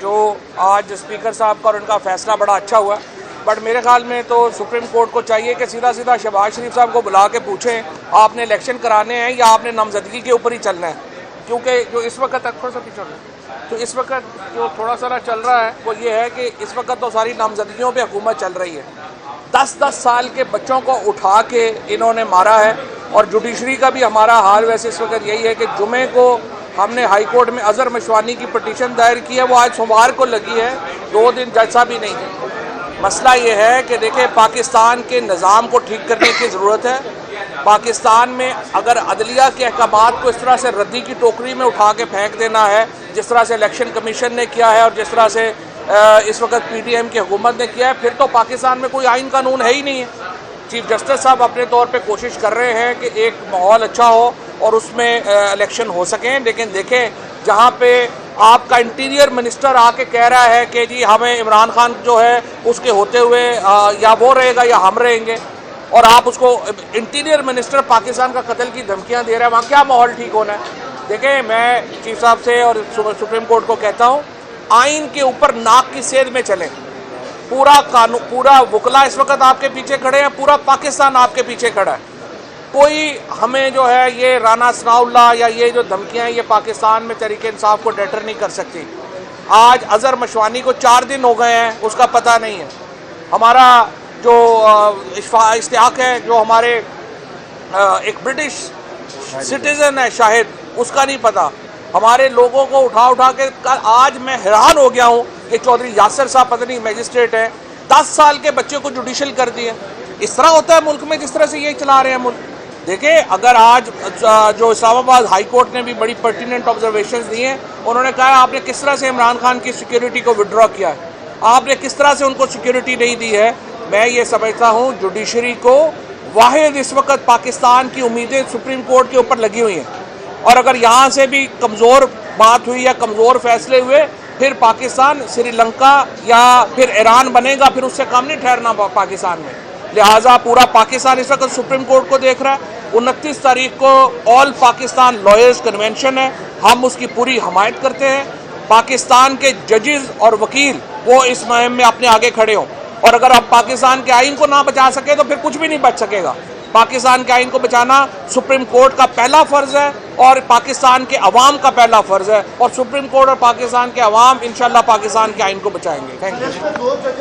جو آج اسپیکر صاحب کا اور ان کا فیصلہ بڑا اچھا ہوا، بٹ میرے خیال میں تو سپریم کورٹ کو چاہیے کہ سیدھا سیدھا شہباز شریف صاحب کو بلا کے پوچھیں آپ نے الیکشن کرانے ہیں یا آپ نے نامزدگی کے اوپر ہی چلنا ہے، کیونکہ جو اس وقت تھوڑا سا پیچھے تو اس وقت جو تھوڑا سا چل رہا ہے وہ یہ ہے کہ اس وقت تو ساری نامزدگیوں پہ حکومت چل رہی ہے. 10 سال کے بچوں کو اٹھا کے انہوں نے مارا ہے، اور جوڈیشری کا بھی ہمارا حال ویسے اس وقت یہی ہے کہ جمعے کو ہم نے ہائی کورٹ میں اظہر مشوانی کی پٹیشن دائر کی ہے، وہ آج سوموار کو لگی ہے، 2 دن جج صاحب بھی نہیں ہے. مسئلہ یہ ہے کہ دیکھیں پاکستان کے نظام کو ٹھیک کرنے کی ضرورت ہے. پاکستان میں اگر عدلیہ کے احکامات کو اس طرح سے ردی کی ٹوکری میں اٹھا کے پھینک دینا ہے جس طرح سے الیکشن کمیشن نے کیا ہے اور جس طرح سے اس وقت پی ٹی ایم کی حکومت نے کیا ہے، پھر تو پاکستان میں کوئی آئین قانون ہے ہی نہیں ہے. چیف جسٹس صاحب اپنے طور پہ کوشش کر رہے ہیں کہ ایک ماحول اچھا ہو اور اس میں الیکشن ہو سکیں، لیکن دیکھیں جہاں پہ آپ کا انٹیریئر منسٹر آ کے کہہ رہا ہے کہ جی ہمیں عمران خان جو ہے اس کے ہوتے ہوئے یا وہ رہے گا یا ہم رہیں گے، اور آپ اس کو انٹیریئر منسٹر پاکستان کا قتل کی دھمکیاں دے رہا ہے، وہاں کیا ماحول ٹھیک ہونا ہے؟ دیکھیں میں چیف صاحب سے اور سپریم کورٹ کو کہتا ہوں آئین کے اوپر ناک کی سیدھ میں چلیں. پورا قانون، پورا وکلا اس وقت آپ کے پیچھے کھڑے ہیں، پورا پاکستان آپ کے پیچھے کھڑا ہے. کوئی ہمیں جو ہے یہ رانا ثناء اللہ یا یہ جو دھمکیاں ہیں یہ پاکستان میں تحریک انصاف کو ڈیٹر نہیں کر سکتی. آج اظہر مشوانی کو 4 دن ہو گئے ہیں، اس کا پتہ نہیں ہے. ہمارا جو اشتیاق ہے جو ہمارے ایک برٹش سٹیزن ہے شاہد، اس کا نہیں پتہ. ہمارے لوگوں کو اٹھا کے آج میں حیران ہو گیا ہوں کہ چودھری یاسر صاحب پتہ نہیں میجسٹریٹ ہیں، 10 سال کے بچے کو جوڈیشل کر دیا. اس طرح ہوتا ہے ملک میں جس طرح سے یہ چلا رہے ہیں ملک. دیکھیں اگر آج جو اسلام آباد ہائی کورٹ نے بھی بڑی پرٹیننٹ آبزرویشنز دی ہیں، انہوں نے کہا آپ نے کس طرح سے عمران خان کی سیکیورٹی کو وڈرا کیا ہے، آپ نے کس طرح سے ان کو سیکیورٹی نہیں دی ہے. میں یہ سمجھتا ہوں جوڈیشری کو واحد اس وقت پاکستان کی امیدیں سپریم کورٹ کے اوپر لگی ہوئی ہیں، اور اگر یہاں سے بھی کمزور بات ہوئی یا کمزور فیصلے ہوئے پھر پاکستان سری لنکا یا پھر ایران بنے گا، پھر اس سے کم نہیں ٹھہرنا پاکستان میں. لہٰذا پورا پاکستان اس وقت سپریم کورٹ کو دیکھ رہا ہے. 29 تاریخ کو آل پاکستان لائرز کنونشن ہے، ہم اس کی پوری حمایت کرتے ہیں. پاکستان کے ججز اور وکیل وہ اس مہم میں اپنے آگے کھڑے ہوں، اور اگر آپ پاکستان کے آئین کو نہ بچا سکے تو پھر کچھ بھی نہیں بچ سکے گا. پاکستان کے آئین کو بچانا سپریم کورٹ کا پہلا فرض ہے اور پاکستان کے عوام کا پہلا فرض ہے، اور سپریم کورٹ اور پاکستان کے عوام انشاءاللہ پاکستان کے آئین کو بچائیں گے. Thank you.